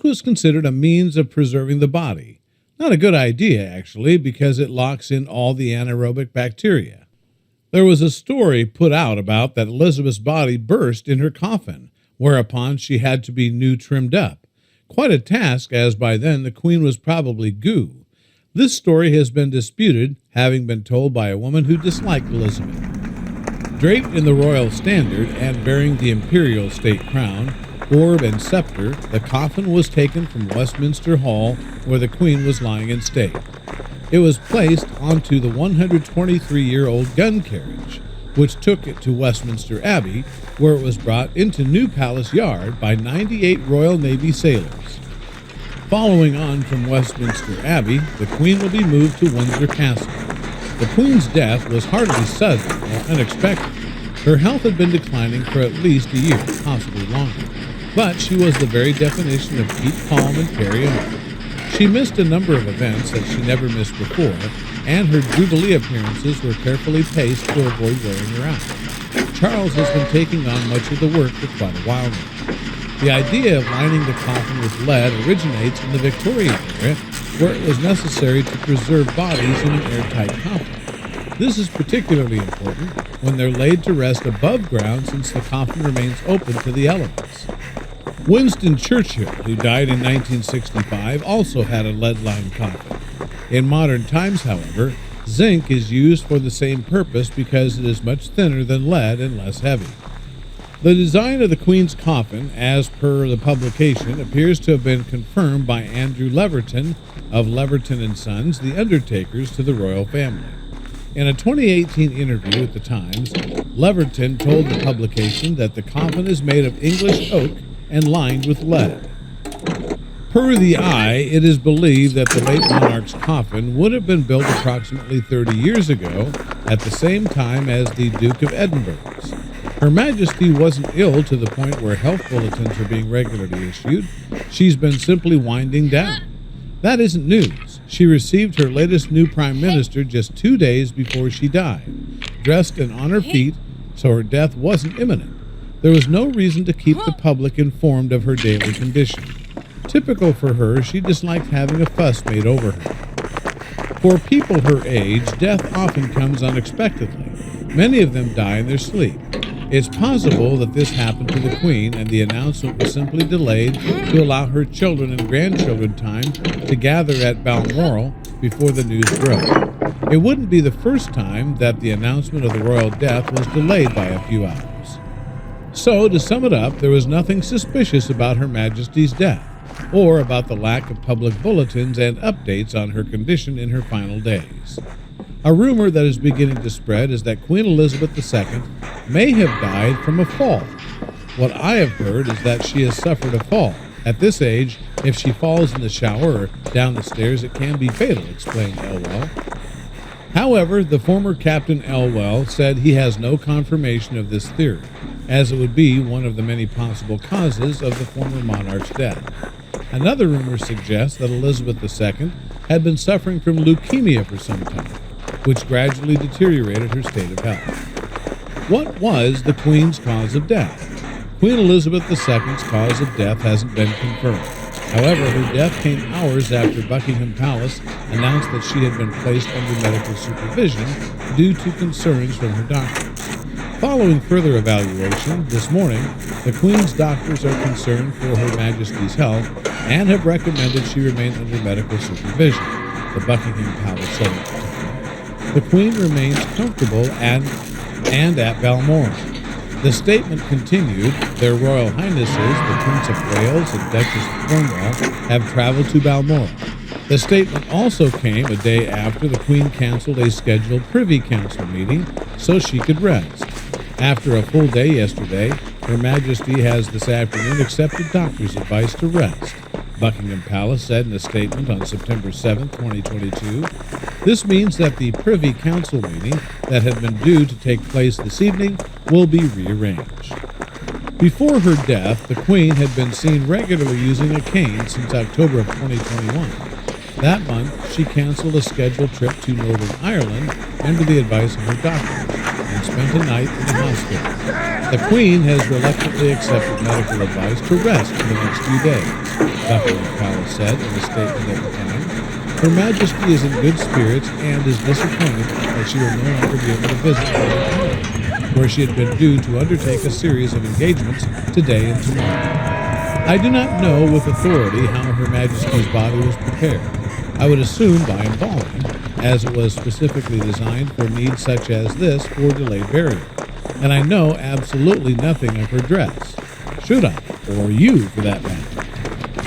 was considered a means of preserving the body. Not a good idea, actually, because it locks in all the anaerobic bacteria. There was a story put out about that Elizabeth's body burst in her coffin, whereupon she had to be new trimmed up. Quite a task, as by then the Queen was probably goo. This story has been disputed, having been told by a woman who disliked Elizabeth. Draped in the royal standard and bearing the imperial state crown, orb, and scepter, the coffin was taken from Westminster Hall, where the Queen was lying in state. It was placed onto the 123-year-old gun carriage, which took it to Westminster Abbey, where it was brought into New Palace Yard by 98 Royal Navy sailors. Following on from Westminster Abbey, the Queen will be moved to Windsor Castle. The Queen's death was hardly sudden or unexpected. Her health had been declining for at least a year, possibly longer. But she was the very definition of keep calm and carry on. She missed a number of events that she never missed before, and her Jubilee appearances were carefully paced to avoid wearing her out. Charles has been taking on much of the work for quite a while now. The idea of lining the coffin with lead originates in the Victorian era, where it was necessary to preserve bodies in an airtight coffin. This is particularly important when they're laid to rest above ground, since the coffin remains open to the elements. Winston Churchill, who died in 1965, also had a lead-lined coffin. In modern times, however, zinc is used for the same purpose because it is much thinner than lead and less heavy. The design of the Queen's coffin, as per the publication, appears to have been confirmed by Andrew Leverton of Leverton & Sons, the undertakers to the royal family. In a 2018 interview with the Times, Leverton told the publication that the coffin is made of English oak and lined with lead. Per the Eye, it is believed that the late monarch's coffin would have been built approximately 30 years ago, at the same time as the Duke of Edinburgh's. Her Majesty wasn't ill to the point where health bulletins are being regularly issued. She's been simply winding down. That isn't news. She received her latest new Prime Minister just 2 days before she died, dressed and on her feet, so her death wasn't imminent. There was no reason to keep the public informed of her daily condition. Typical for her, she disliked having a fuss made over her. For people her age, death often comes unexpectedly. Many of them die in their sleep. It's possible that this happened to the Queen, and the announcement was simply delayed to allow her children and grandchildren time to gather at Balmoral before the news broke. It wouldn't be the first time that the announcement of the royal death was delayed by a few hours. So, to sum it up, there was nothing suspicious about Her Majesty's death, or about the lack of public bulletins and updates on her condition in her final days. A rumor that is beginning to spread is that Queen Elizabeth II may have died from a fall. What I have heard is that she has suffered a fall. At this age, if she falls in the shower or down the stairs, it can be fatal, explained Elwell. However, the former Captain Elwell said he has no confirmation of this theory, as it would be one of the many possible causes of the former monarch's death. Another rumor suggests that Elizabeth II had been suffering from leukemia for some time, which gradually deteriorated her state of health. What was the Queen's cause of death? Queen Elizabeth II's cause of death hasn't been confirmed. However, her death came hours after Buckingham Palace announced that she had been placed under medical supervision due to concerns from her doctors. Following further evaluation, this morning, the Queen's doctors are concerned for Her Majesty's health and have recommended she remain under medical supervision, the Buckingham Palace said at the time. The Queen remains comfortable and at Balmoral. The statement continued, Their Royal Highnesses, the Prince of Wales and Duchess of Cornwall, have traveled to Balmoral. The statement also came a day after the Queen canceled a scheduled Privy Council meeting so she could rest. After a full day yesterday, Her Majesty has this afternoon accepted doctor's advice to rest, Buckingham Palace said in a statement on September 7, 2022. This means that the Privy Council meeting that had been due to take place this evening will be rearranged. Before her death, the Queen had been seen regularly using a cane since October of 2021. That month, she canceled a scheduled trip to Northern Ireland under the advice of her doctors and spent a night in the hospital. The Queen has reluctantly accepted medical advice to rest for the next few days. Buckingham Palace said in a statement at the time. Her Majesty is in good spirits and is disappointed that she will no longer be able to visit London Town, where she had been due to undertake a series of engagements today and tomorrow. I do not know with authority how Her Majesty's body was prepared. I would assume by embalming, as it was specifically designed for needs such as this for delayed burial. And I know absolutely nothing of her dress. Should I? Or you, for that matter.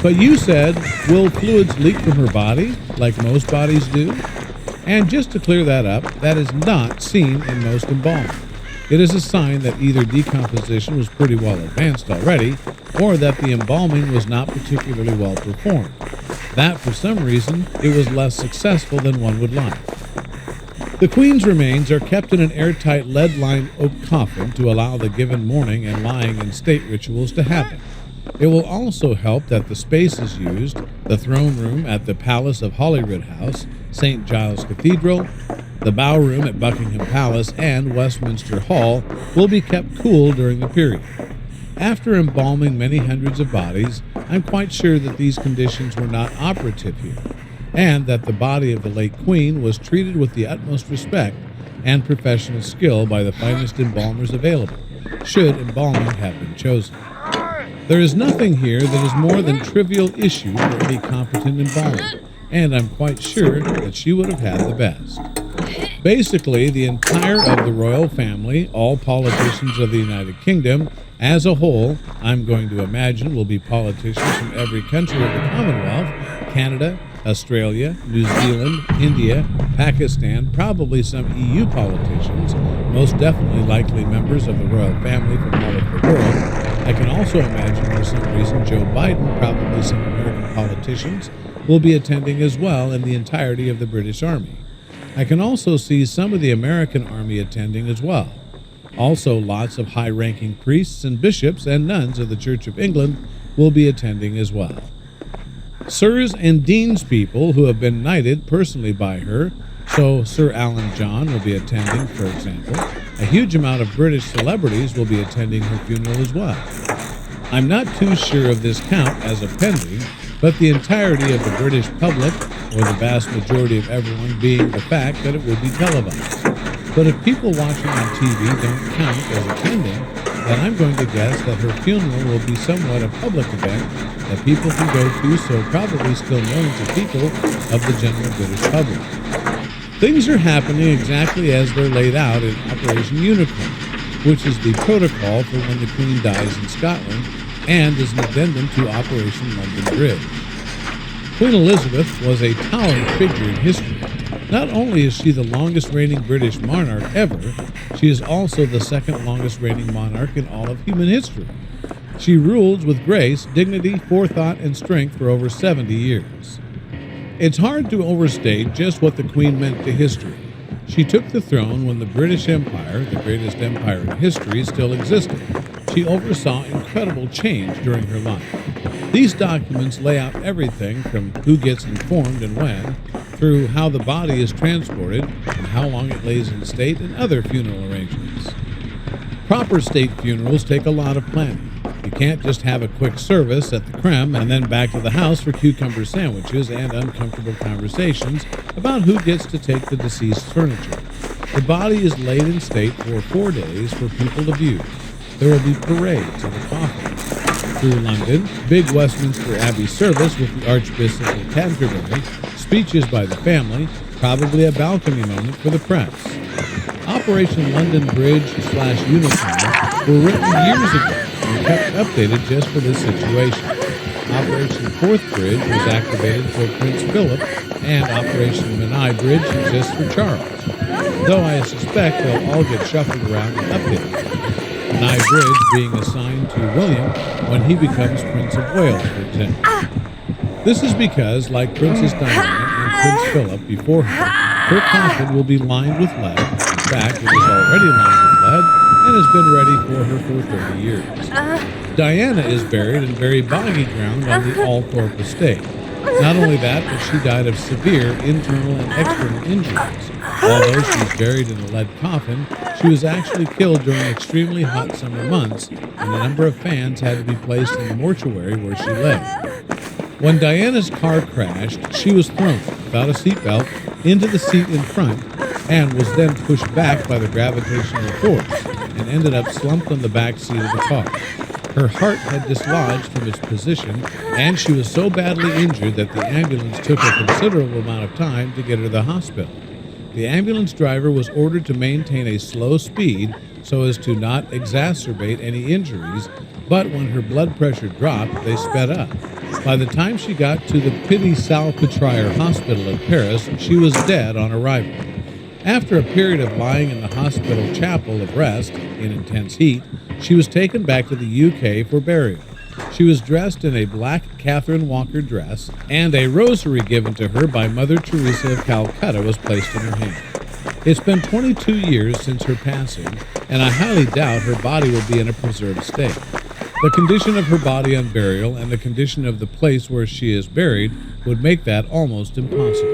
But you said, will fluids leak from her body, like most bodies do? And just to clear that up, that is not seen in most embalming. It is a sign that either decomposition was pretty well advanced already, or that the embalming was not particularly well performed. That, for some reason, it was less successful than one would like. The Queen's remains are kept in an airtight lead-lined oak coffin to allow the given mourning and lying in state rituals to happen. It will also help that the spaces used, the throne room at the Palace of Holyrood House, St. Giles Cathedral, the Bow Room at Buckingham Palace, and Westminster Hall, will be kept cool during the period. After embalming many hundreds of bodies, I'm quite sure that these conditions were not operative here, and that the body of the late Queen was treated with the utmost respect and professional skill by the finest embalmers available, should embalming have been chosen. There is nothing here that is more than trivial issue for any competent embalmer, and I'm quite sure that she would have had the best. Basically, the entire of the royal family, all politicians of the United Kingdom, as a whole, I'm going to imagine will be politicians from every country of the Commonwealth, Canada, Australia, New Zealand, India, Pakistan, probably some EU politicians, most definitely likely members of the royal family from all over the world. I can also imagine for some reason Joe Biden, probably some American politicians, will be attending as well, and the entirety of the British Army. I can also see some of the American Army attending as well. Also, lots of high-ranking priests and bishops and nuns of the Church of England will be attending as well. Sirs and Deans people who have been knighted personally by her, so Sir Alan John will be attending, for example. A huge amount of British celebrities will be attending her funeral as well. I'm not too sure of this count as a pending, but the entirety of the British public, or the vast majority of everyone, being the fact that it will be televised. But if people watching on TV don't count as attending, then I'm going to guess that her funeral will be somewhat a public event that people can go to, so probably still millions of people of the general British public. Things are happening exactly as they're laid out in Operation Unicorn, which is the protocol for when the Queen dies in Scotland and is an addendum to Operation London Bridge. Queen Elizabeth was a towering figure in history. Not only is she the longest reigning British monarch ever, she is also the second longest reigning monarch in all of human history. She ruled with grace, dignity, forethought, and strength for over 70 years. It's hard to overstate just what the Queen meant to history. She took the throne when the British Empire, the greatest empire in history, still existed. She oversaw incredible change during her life. These documents lay out everything from who gets informed and when, through how the body is transported and how long it lays in state and other funeral arrangements. Proper state funerals take a lot of planning. You can't just have a quick service at the creme and then back to the house for cucumber sandwiches and uncomfortable conversations about who gets to take the deceased's furniture. The body is laid in state for 4 days for people to view. There will be parades of the coffin through London, big Westminster Abbey service with the Archbishop of Canterbury, speeches by the family, probably a balcony moment for the press. Operation London Bridge/Unicorn were written years ago and kept updated just for this situation. Operation Fourth Bridge was activated for Prince Philip, and Operation Menai Bridge exists for Charles, though I suspect they'll all get shuffled around and updated. Menai Bridge being assigned to William when he becomes Prince of Wales, for example. This is because, like Princess Diana and Prince Philip before her coffin will be lined with lead. In fact, it is already lined with lead and has been ready for her for 30 years. Diana is buried in very boggy ground on the Althorpe estate. Not only that, but she died of severe internal and external injuries. Although she's buried in a lead coffin, she was actually killed during extremely hot summer months, and a number of fans had to be placed in the mortuary where she lay. When Diana's car crashed, she was thrown, without a seatbelt, into the seat in front and was then pushed back by the gravitational force and ended up slumped on the back seat of the car. Her heart had dislodged from its position, and she was so badly injured that the ambulance took a considerable amount of time to get her to the hospital. The ambulance driver was ordered to maintain a slow speed so as to not exacerbate any injuries, but when her blood pressure dropped, they sped up. By the time she got to the Petit-Salpêtrière Hospital in Paris, she was dead on arrival. After a period of lying in the hospital chapel of rest in intense heat, she was taken back to the UK for burial. She was dressed in a black Catherine Walker dress, and a rosary given to her by Mother Teresa of Calcutta was placed in her hand. It's been 22 years since her passing, and I highly doubt her body will be in a preserved state. The condition of her body on burial and the condition of the place where she is buried would make that almost impossible.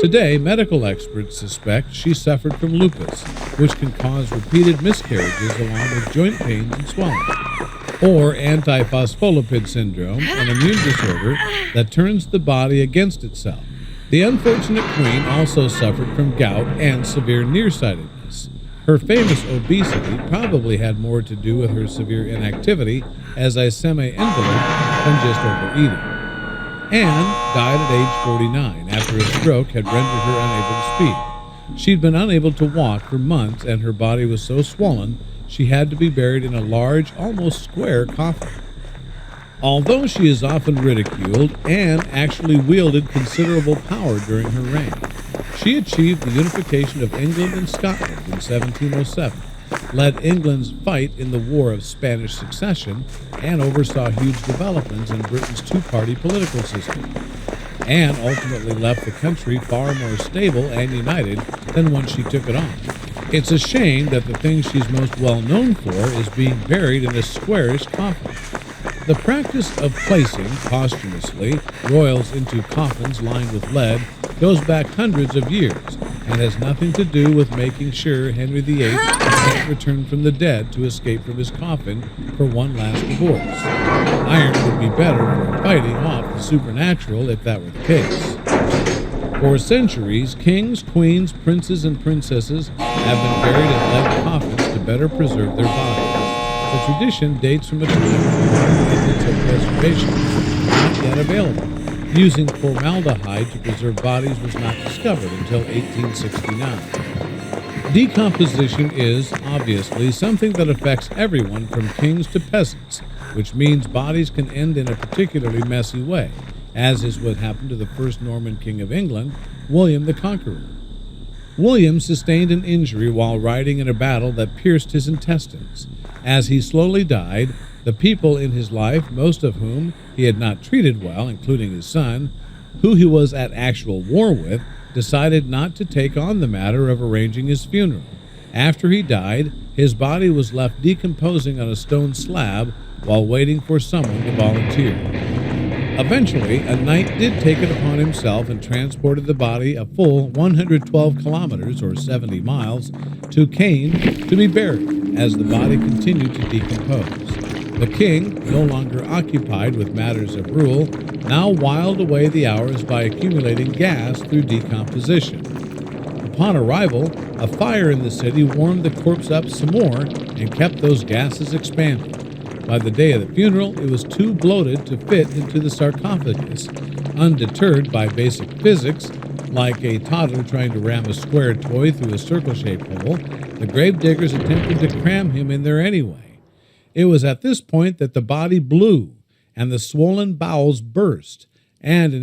Today, medical experts suspect she suffered from lupus, which can cause repeated miscarriages along with joint pains and swelling, or antiphospholipid syndrome, an immune disorder that turns the body against itself. The unfortunate queen also suffered from gout and severe nearsightedness. Her famous obesity probably had more to do with her severe inactivity as a semi-invalid than just overeating. Anne died at age 49 after a stroke had rendered her unable to speak. She'd been unable to walk for months, and her body was so swollen she had to be buried in a large, almost square coffin. Although she is often ridiculed, Anne actually wielded considerable power during her reign. She achieved the unification of England and Scotland in 1707, led England's fight in the War of Spanish Succession, and oversaw huge developments in Britain's two-party political system. Anne ultimately left the country far more stable and united than when she took it on. It's a shame that the thing she's most well known for is being buried in a squarish coffin. The practice of placing, posthumously, royals into coffins lined with lead goes back hundreds of years and has nothing to do with making sure Henry VIII can't return from the dead to escape from his coffin for one last divorce. Iron would be better for fighting off the supernatural if that were the case. For centuries, kings, queens, princes, and princesses have been buried in lead coffins to better preserve their bodies. The tradition dates from a time when methods of preservation were not yet available. Using formaldehyde to preserve bodies was not discovered until 1869. Decomposition is, obviously, something that affects everyone from kings to peasants, which means bodies can end in a particularly messy way, as is what happened to the first Norman king of England, William the Conqueror. William sustained an injury while riding in a battle that pierced his intestines. As he slowly died, the people in his life, most of whom he had not treated well, including his son, who he was at actual war with, decided not to take on the matter of arranging his funeral. After he died, his body was left decomposing on a stone slab while waiting for someone to volunteer. Eventually, a knight did take it upon himself and transported the body a full 112 kilometers, or 70 miles, to Caen to be buried, as the body continued to decompose. The king, no longer occupied with matters of rule, now whiled away the hours by accumulating gas through decomposition. Upon arrival, a fire in the city warmed the corpse up some more and kept those gases expanding. By the day of the funeral, it was too bloated to fit into the sarcophagus. Undeterred by basic physics, like a toddler trying to ram a square toy through a circle-shaped hole, the gravediggers attempted to cram him in there anyway. It was at this point that the body blew and the swollen bowels burst, and